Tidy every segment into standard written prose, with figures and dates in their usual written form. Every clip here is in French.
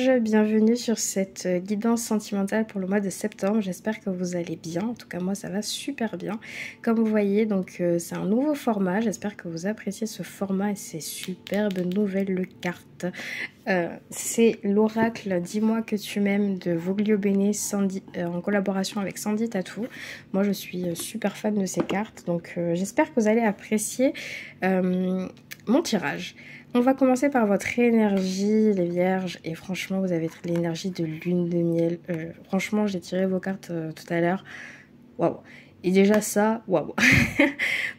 Vierge, bienvenue sur cette guidance sentimentale pour le mois de septembre. J'espère que vous allez bien. En tout cas, moi, ça va super bien. Comme vous voyez, donc c'est un nouveau format. J'espère que vous appréciez ce format et ces superbes nouvelles cartes. C'est l'oracle Dis-moi que tu m'aimes de Voglio Bene en collaboration avec Sandy Tattoo. Moi, je suis super fan de ces cartes. Donc, j'espère que vous allez apprécier mon tirage. On va commencer par votre énergie, les vierges, et franchement, vous avez l'énergie de lune de miel. Franchement, j'ai tiré vos cartes tout à l'heure. Waouh! Et déjà ça, waouh!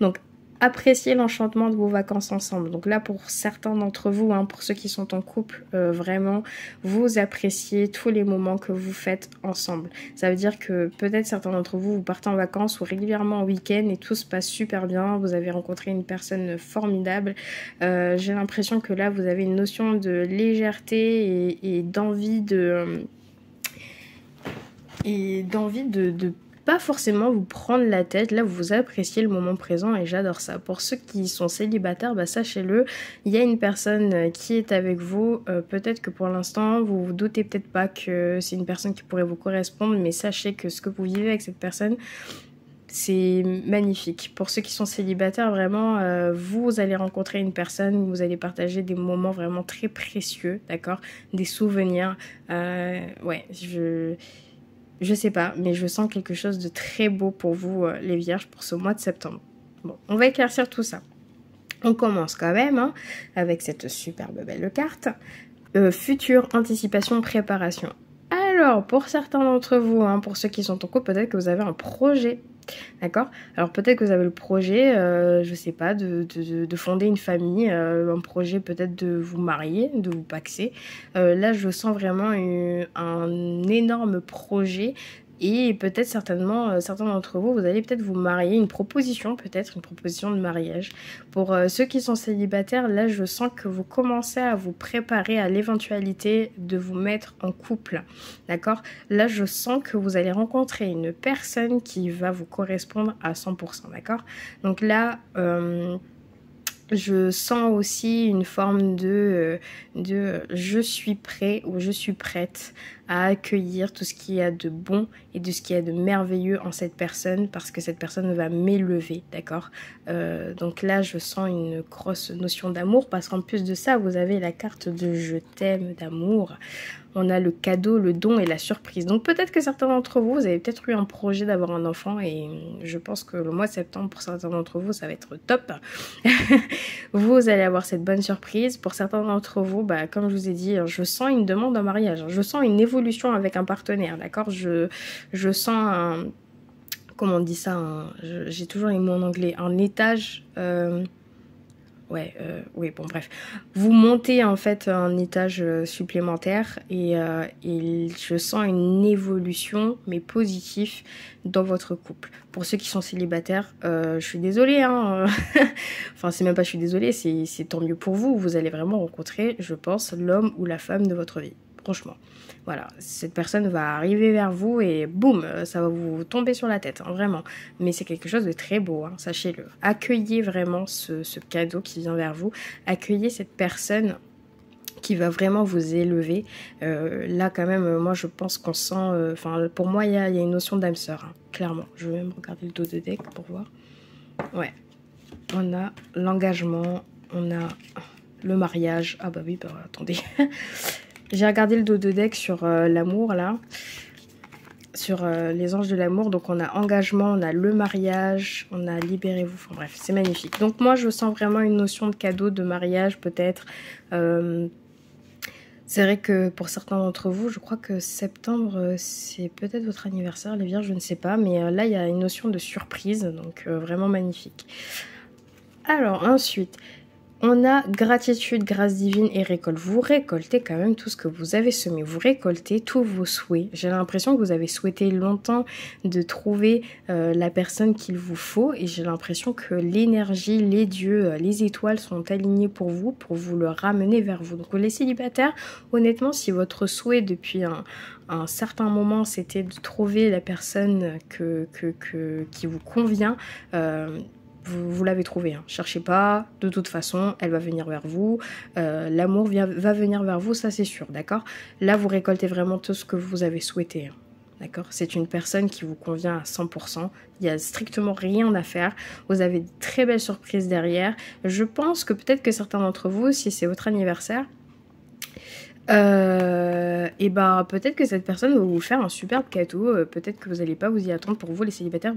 Donc, appréciez l'enchantement de vos vacances ensemble. Donc là, pour certains d'entre vous, hein, pour ceux qui sont en couple, vraiment, vous appréciez tous les moments que vous faites ensemble. Ça veut dire que peut-être certains d'entre vous, vous partez en vacances ou régulièrement en week-end et tout se passe super bien. Vous avez rencontré une personne formidable. J'ai l'impression que là, vous avez une notion de légèreté et d'envie de pas forcément vous prendre la tête. Là, vous appréciez le moment présent et j'adore ça. Pour ceux qui sont célibataires, bah, sachez-le, il y a une personne qui est avec vous. Peut-être que pour l'instant, vous vous doutez peut-être pas que c'est une personne qui pourrait vous correspondre, mais sachez que ce que vous vivez avec cette personne, c'est magnifique. Pour ceux qui sont célibataires, vraiment, vous allez rencontrer une personne, vous allez partager des moments vraiment très précieux, d'accord? Des souvenirs. Ouais, je sais pas, mais je sens quelque chose de très beau pour vous, les vierges, pour ce mois de septembre. Bon, on va éclaircir tout ça. On commence quand même hein, avec cette superbe belle carte. Future, anticipation, préparation. Alors, pour certains d'entre vous, hein, pour ceux qui sont en couple, peut-être que vous avez un projet. D'accord? Alors peut-être que vous avez le projet, je sais pas, de fonder une famille, un projet peut-être de vous marier, de vous paxer. Là, je sens vraiment un énorme projet. Et peut-être certainement, certains d'entre vous, vous allez peut-être vous marier, une proposition de mariage. Pour ceux qui sont célibataires, là je sens que vous commencez à vous préparer à l'éventualité de vous mettre en couple. D'accord? Là je sens que vous allez rencontrer une personne qui va vous correspondre à 100%. D'accord? Donc là... je sens aussi une forme de je suis prêt ou je suis prête à accueillir tout ce qu'il y a de bon et de ce qu'il y a de merveilleux en cette personne parce que cette personne va m'élever, d'accord? Donc là, je sens une grosse notion d'amour parce qu'en plus de ça, vous avez la carte de je t'aime d'amour. On a le cadeau, le don et la surprise. Donc peut-être que certains d'entre vous, vous avez peut-être eu un projet d'avoir un enfant et je pense que le mois de septembre, pour certains d'entre vous, ça va être top. Vous allez avoir cette bonne surprise. Pour certains d'entre vous, bah, comme je vous ai dit, je sens une demande en mariage. Je sens une évolution avec un partenaire, d'accord? Je sens un... Comment on dit ça? J'ai toujours les mots en anglais. Un étage... oui, bon bref. Vous montez en fait un étage supplémentaire et je sens une évolution, mais positive, dans votre couple. Pour ceux qui sont célibataires, je suis désolée, hein. Enfin, c'est même pas je suis désolée, c'est tant mieux pour vous. Vous allez vraiment rencontrer, je pense, l'homme ou la femme de votre vie. Franchement. Voilà, cette personne va arriver vers vous et boum, ça va vous tomber sur la tête, hein, vraiment. Mais c'est quelque chose de très beau, hein, sachez-le. Accueillez vraiment ce cadeau qui vient vers vous. Accueillez cette personne qui va vraiment vous élever. Là, quand même, moi, je pense qu'on sent... Enfin, pour moi, il y a une notion d'âme sœur, hein, clairement. Je vais même regarder le dos de deck pour voir. Ouais. On a l'engagement, on a le mariage. Ah bah oui, bah attendez... J'ai regardé le dos de deck sur l'amour, là. Sur les anges de l'amour. Donc, on a engagement, on a le mariage, on a libérez-vous. Enfin, bref, c'est magnifique. Donc, moi, je sens vraiment une notion de cadeau, de mariage, peut-être. C'est vrai que pour certains d'entre vous, je crois que septembre, c'est peut-être votre anniversaire, les vierges, je ne sais pas. Mais là, il y a une notion de surprise. Donc, vraiment magnifique. Alors, ensuite... On a gratitude, grâce divine et récolte. Vous récoltez quand même tout ce que vous avez semé. Vous récoltez tous vos souhaits. J'ai l'impression que vous avez souhaité longtemps de trouver la personne qu'il vous faut. Et j'ai l'impression que l'énergie, les dieux, les étoiles sont alignés pour vous le ramener vers vous. Donc les célibataires, honnêtement, si votre souhait depuis un certain moment, c'était de trouver la personne qui vous convient... vous l'avez trouvée, hein. Cherchez pas, de toute façon, elle va venir vers vous. L'amour va venir vers vous, ça c'est sûr, d'accord? Là, vous récoltez vraiment tout ce que vous avez souhaité, hein. D'accord? C'est une personne qui vous convient à 100%. Il n'y a strictement rien à faire. Vous avez de très belles surprises derrière. Je pense que peut-être que certains d'entre vous, si c'est votre anniversaire, et ben peut-être que cette personne va vous faire un superbe cadeau. Peut-être que vous n'allez pas vous y attendre. Pour vous les célibataires,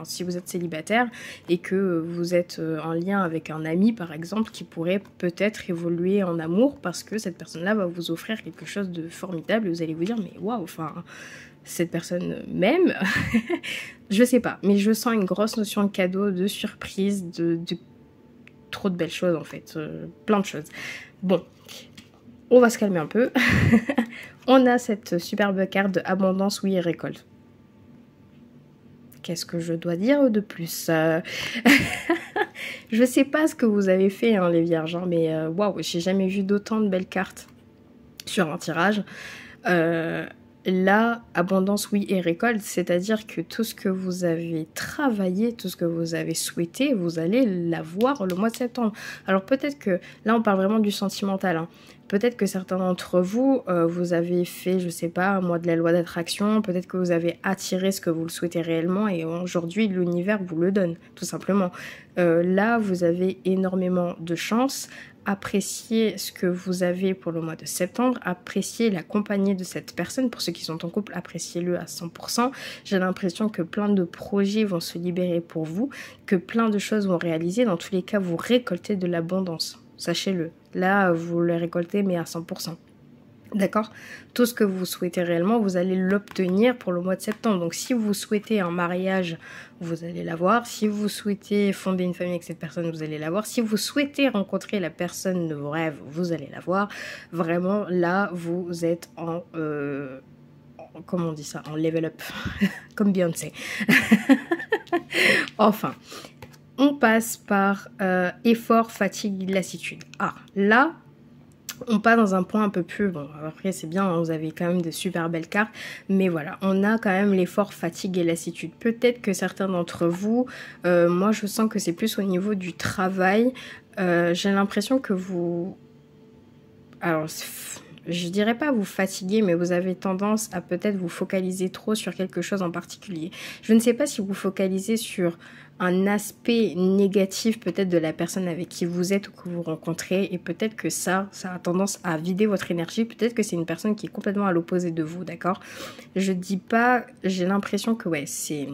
si vous êtes célibataire et que vous êtes en lien avec un ami par exemple qui pourrait peut-être évoluer en amour, parce que cette personne là va vous offrir quelque chose de formidable et vous allez vous dire mais waouh, enfin cette personne m'aime. Je sais pas, mais je sens une grosse notion de cadeau, de surprise, de trop de belles choses en fait, plein de choses. Bon, on va se calmer un peu. On a cette superbe carte de abondance, oui, et récolte. Qu'est-ce que je dois dire de plus? Je sais pas ce que vous avez fait, hein, les vierges, hein, mais waouh, j'ai jamais vu d'autant de belles cartes sur un tirage. Là, abondance, oui, et récolte, c'est-à-dire que tout ce que vous avez travaillé, tout ce que vous avez souhaité, vous allez l'avoir le mois de septembre. Alors peut-être que, là on parle vraiment du sentimental, hein. Peut-être que certains d'entre vous, vous avez fait, je sais pas, un mois de la loi d'attraction, peut-être que vous avez attiré ce que vous le souhaitez réellement et aujourd'hui l'univers vous le donne, tout simplement. Là, vous avez énormément de chance. Appréciez ce que vous avez pour le mois de septembre, appréciez la compagnie de cette personne. Pour ceux qui sont en couple, appréciez-le à 100%. J'ai l'impression que plein de projets vont se libérer pour vous, que plein de choses vont réaliser. Dans tous les cas, vous récoltez de l'abondance, sachez-le. Là, vous le récoltez, mais à 100%. D'accord? Tout ce que vous souhaitez réellement, vous allez l'obtenir pour le mois de septembre. Donc, si vous souhaitez un mariage, vous allez l'avoir. Si vous souhaitez fonder une famille avec cette personne, vous allez l'avoir. Si vous souhaitez rencontrer la personne de vos rêves, vous allez l'avoir. Vraiment, là, vous êtes comment on dit ça? En level up. Comme Beyoncé. Enfin, on passe par effort, fatigue, lassitude. Ah, là, on passe dans un point un peu plus... Bon, après, c'est bien, hein, vous avez quand même de super belles cartes. Mais voilà, on a quand même l'effort, fatigue et lassitude. Peut-être que certains d'entre vous... moi, je sens que c'est plus au niveau du travail. J'ai l'impression que vous... Alors, je dirais pas vous fatiguer, mais vous avez tendance à peut-être vous focaliser trop sur quelque chose en particulier. Je ne sais pas si vous focalisez sur un aspect négatif peut-être de la personne avec qui vous êtes ou que vous rencontrez, et peut-être que ça a tendance à vider votre énergie. Peut-être que c'est une personne qui est complètement à l'opposé de vous, d'accord? Je dis pas, j'ai l'impression que ouais, c'est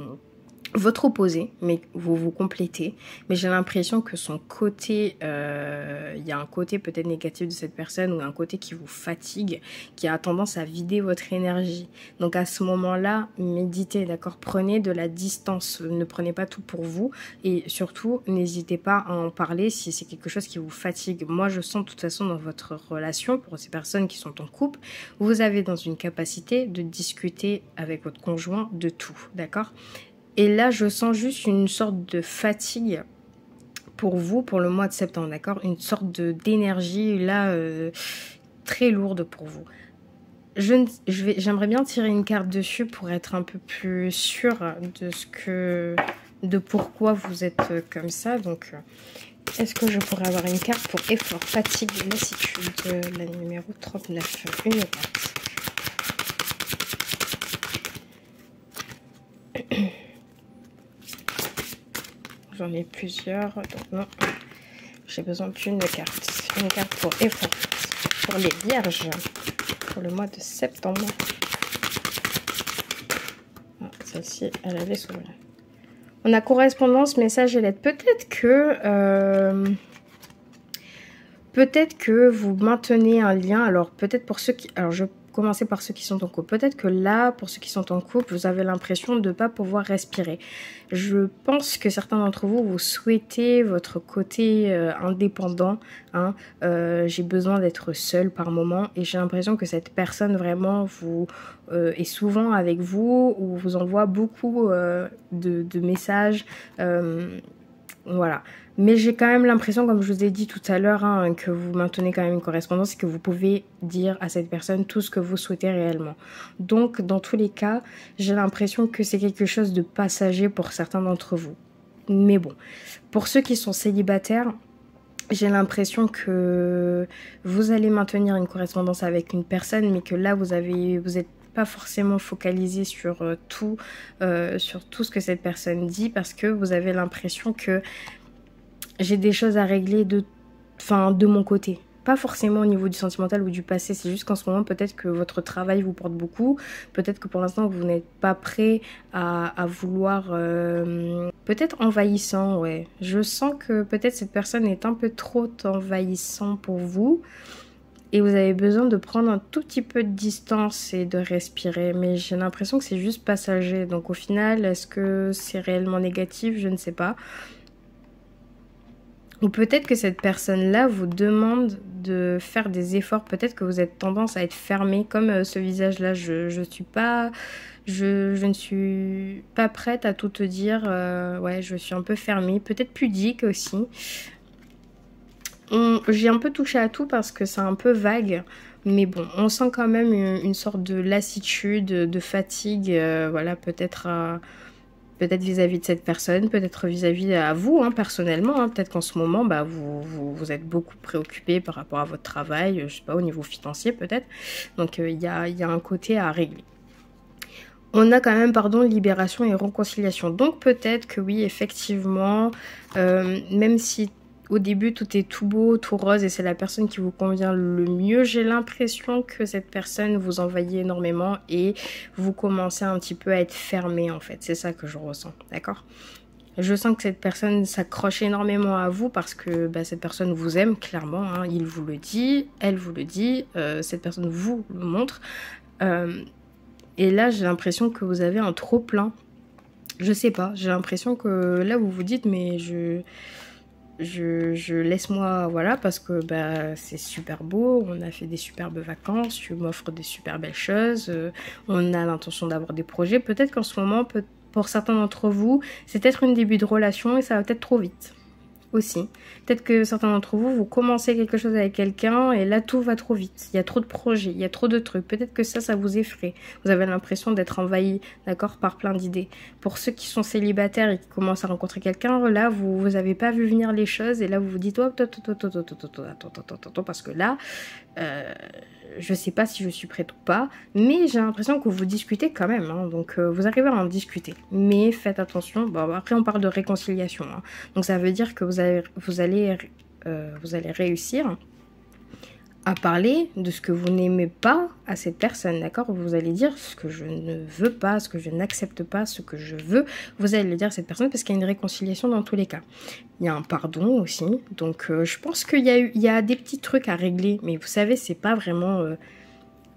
votre opposé, mais vous vous complétez. Mais j'ai l'impression que son côté, il y a un côté peut-être négatif de cette personne ou un côté qui vous fatigue, qui a tendance à vider votre énergie. Donc à ce moment-là, méditez, d'accord? Prenez de la distance, ne prenez pas tout pour vous et surtout, n'hésitez pas à en parler si c'est quelque chose qui vous fatigue. Moi, je sens de toute façon dans votre relation, pour ces personnes qui sont en couple, vous avez dans une capacité de discuter avec votre conjoint de tout, d'accord? Et là, je sens juste une sorte de fatigue pour vous, pour le mois de septembre, d'accord? Une sorte d'énergie, là, très lourde pour vous. J'aimerais bien tirer une carte dessus pour être un peu plus sûre de pourquoi vous êtes comme ça. Donc, est-ce que je pourrais avoir une carte pour effort, fatigue, lassitude, la numéro 39, une carte. J'en ai plusieurs, donc non, j'ai besoin d'une carte. Une carte pour effort, pour les vierges, pour le mois de septembre. Ah, celle-ci, elle allait s'ouvrir. On a correspondance, message et lettre. Peut-être que vous maintenez un lien. Alors, peut-être pour ceux qui... Alors, je commencer par ceux qui sont en couple. Peut-être que là, pour ceux qui sont en couple, vous avez l'impression de ne pas pouvoir respirer. Je pense que certains d'entre vous, vous souhaitez votre côté indépendant. Hein. J'ai besoin d'être seule par moment et j'ai l'impression que cette personne vraiment est souvent avec vous ou vous envoie beaucoup de messages. Voilà. Mais j'ai quand même l'impression, comme je vous ai dit tout à l'heure, hein, que vous maintenez quand même une correspondance et que vous pouvez dire à cette personne tout ce que vous souhaitez réellement. Donc, dans tous les cas, j'ai l'impression que c'est quelque chose de passager pour certains d'entre vous. Mais bon, pour ceux qui sont célibataires, j'ai l'impression que vous allez maintenir une correspondance avec une personne, mais que là, vous êtes pas forcément focalisé sur tout ce que cette personne dit, parce que vous avez l'impression que j'ai des choses à régler de mon côté. Pas forcément au niveau du sentimental ou du passé, c'est juste qu'en ce moment, peut-être que votre travail vous porte beaucoup, peut-être que pour l'instant, vous n'êtes pas prêt à vouloir... peut-être envahissant, ouais. Je sens que peut-être cette personne est un peu trop envahissant pour vous et vous avez besoin de prendre un tout petit peu de distance et de respirer, mais j'ai l'impression que c'est juste passager. Donc au final, est-ce que c'est réellement négatif? Je ne sais pas. Ou peut-être que cette personne-là vous demande de faire des efforts. Peut-être que vous êtes tendance à être fermé, comme ce visage-là. Je ne suis pas prête à tout te dire. Ouais, je suis un peu fermée. Peut-être pudique aussi. J'ai un peu touché à tout parce que c'est un peu vague. Mais bon, on sent quand même une sorte de lassitude, de fatigue. Voilà, peut-être vis-à-vis de cette personne, peut-être vis-à-vis à vous, hein, personnellement. Hein. Peut-être qu'en ce moment, bah, vous êtes beaucoup préoccupé par rapport à votre travail, je sais pas, au niveau financier peut-être. Donc il y a un côté à régler. On a quand même, libération et réconciliation. Donc peut-être que oui, effectivement, même si au début tout est tout beau, tout rose et c'est la personne qui vous convient le mieux, j'ai l'impression que cette personne vous envahit énormément et vous commencez un petit peu à être fermé en fait. C'est ça que je ressens, d'accord? Je sens que cette personne s'accroche énormément à vous parce que cette personne vous aime clairement, hein, il vous le dit, elle vous le dit, cette personne vous le montre. Et là, j'ai l'impression que vous avez un trop plein. Je sais pas, j'ai l'impression que là, vous vous dites, mais je laisse-moi, voilà, parce que c'est super beau, on a fait des superbes vacances, tu m'offres des super belles choses, on a l'intention d'avoir des projets. Peut-être qu'en ce moment, pour certains d'entre vous, c'est peut-être un début de relation et ça va peut-être trop vite. Aussi. Peut-être que certains d'entre vous, vous commencez quelque chose avec quelqu'un et là tout va trop vite. Il y a trop de projets, il y a trop de trucs. Peut-être que ça vous effraie. Vous avez l'impression d'être envahi, d'accord, par plein d'idées. Pour ceux qui sont célibataires et qui commencent à rencontrer quelqu'un, là vous avez pas vu venir les choses et là vous vous dites, oh, attends, parce que là, je sais pas si je suis prête ou pas, mais j'ai l'impression que vous discutez quand même, hein, donc vous arrivez à en discuter. Mais faites attention, bon, après on parle de réconciliation, hein, donc ça veut dire que vous allez réussir à parler de ce que vous n'aimez pas à cette personne, d'accord? Vous allez dire ce que je ne veux pas, ce que je n'accepte pas, ce que je veux. Vous allez le dire à cette personne parce qu'il y a une réconciliation dans tous les cas. Il y a un pardon aussi. Donc je pense qu'il y a des petits trucs à régler. Mais vous savez, c'est pas vraiment...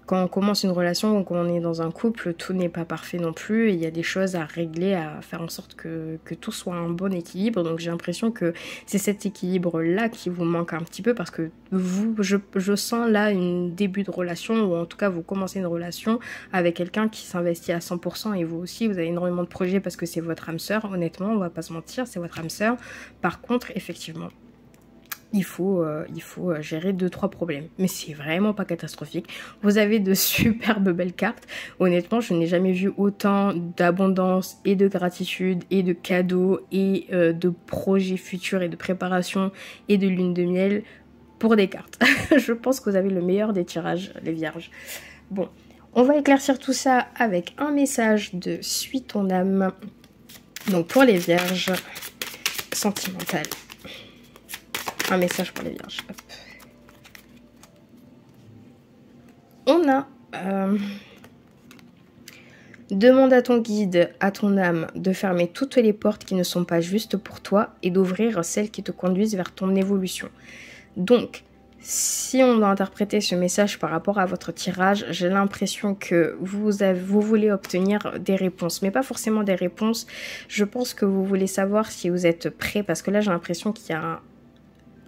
quand on commence une relation ou quand on est dans un couple, tout n'est pas parfait non plus. Il y a des choses à régler, à faire en sorte que tout soit un bon équilibre. Donc j'ai l'impression que c'est cet équilibre-là qui vous manque un petit peu parce que je sens là un début de relation ou en tout cas vous commencez une relation avec quelqu'un qui s'investit à 100% et vous aussi, vous avez énormément de projets parce que c'est votre âme sœur. Honnêtement, on va pas se mentir, c'est votre âme sœur. Par contre, effectivement, il faut gérer 2-3 problèmes. Mais c'est vraiment pas catastrophique. Vous avez de superbes belles cartes. Honnêtement, je n'ai jamais vu autant d'abondance et de gratitude et de cadeaux et de projets futurs et de préparation et de lune de miel pour des cartes. Je pense que vous avez le meilleur des tirages, les vierges. Bon, on va éclaircir tout ça avec un message de Suis ton âme. Donc pour les vierges sentimentales. Un message pour les vierges. Hop. On a... demande à ton guide, à ton âme, de fermer toutes les portes qui ne sont pas justes pour toi et d'ouvrir celles qui te conduisent vers ton évolution. Donc, si on doit interpréter ce message par rapport à votre tirage, j'ai l'impression que vous voulez obtenir des réponses, mais pas forcément des réponses. Je pense que vous voulez savoir si vous êtes prêt, parce que là, j'ai l'impression qu'il y a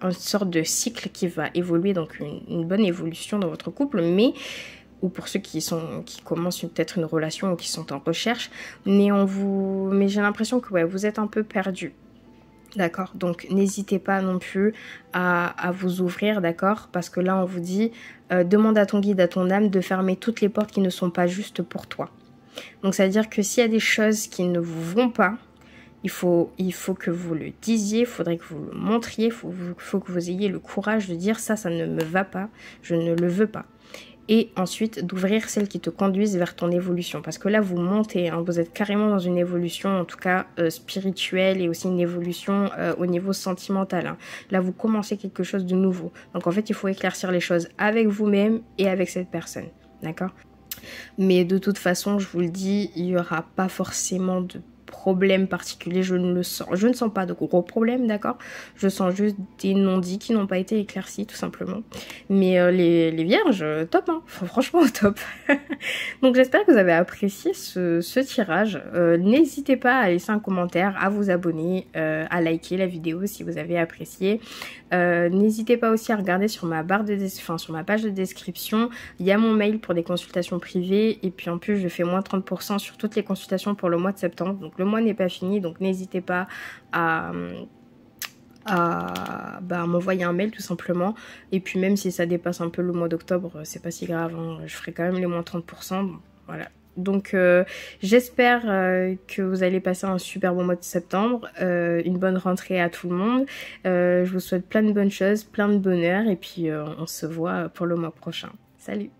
une sorte de cycle qui va évoluer, donc une bonne évolution dans votre couple, mais ou pour ceux qui commencent peut-être une relation ou qui sont en recherche, mais j'ai l'impression que ouais, vous êtes un peu perdu. D'accord, donc n'hésitez pas non plus à vous ouvrir, d'accord, parce que là on vous dit demande à ton guide, à ton âme de fermer toutes les portes qui ne sont pas justes pour toi. Donc ça veut dire que s'il y a des choses qui ne vous vont pas, Il faut que vous le disiez, il faudrait que vous le montriez, il faut que vous ayez le courage de dire ça ne me va pas, je ne le veux pas. Et ensuite, d'ouvrir celles qui te conduisent vers ton évolution. Parce que là, vous montez, hein, vous êtes carrément dans une évolution, en tout cas spirituelle, et aussi une évolution au niveau sentimental. Hein. Là, vous commencez quelque chose de nouveau. Donc en fait, il faut éclaircir les choses avec vous-même et avec cette personne. D'accord ? Mais de toute façon, je vous le dis, il n'y aura pas forcément de problème particulier, je ne sens pas de gros problèmes, d'accord? Je sens juste des non-dits qui n'ont pas été éclaircis, tout simplement. Mais les vierges, top, hein, franchement top. Donc j'espère que vous avez apprécié ce tirage. N'hésitez pas à laisser un commentaire, à vous abonner, à liker la vidéo si vous avez apprécié. N'hésitez pas aussi à regarder sur ma sur ma page de description, il y a mon mail pour des consultations privées et puis en plus je fais moins 30% sur toutes les consultations pour le mois de septembre, donc le mois n'est pas fini, donc n'hésitez pas à m'envoyer un mail tout simplement. Et puis même si ça dépasse un peu le mois d'octobre, c'est pas si grave, hein. Je ferai quand même les moins 30%, bon, voilà. Donc j'espère que vous allez passer un super bon mois de septembre, une bonne rentrée à tout le monde. Je vous souhaite plein de bonnes choses, plein de bonheur et puis on se voit pour le mois prochain. Salut!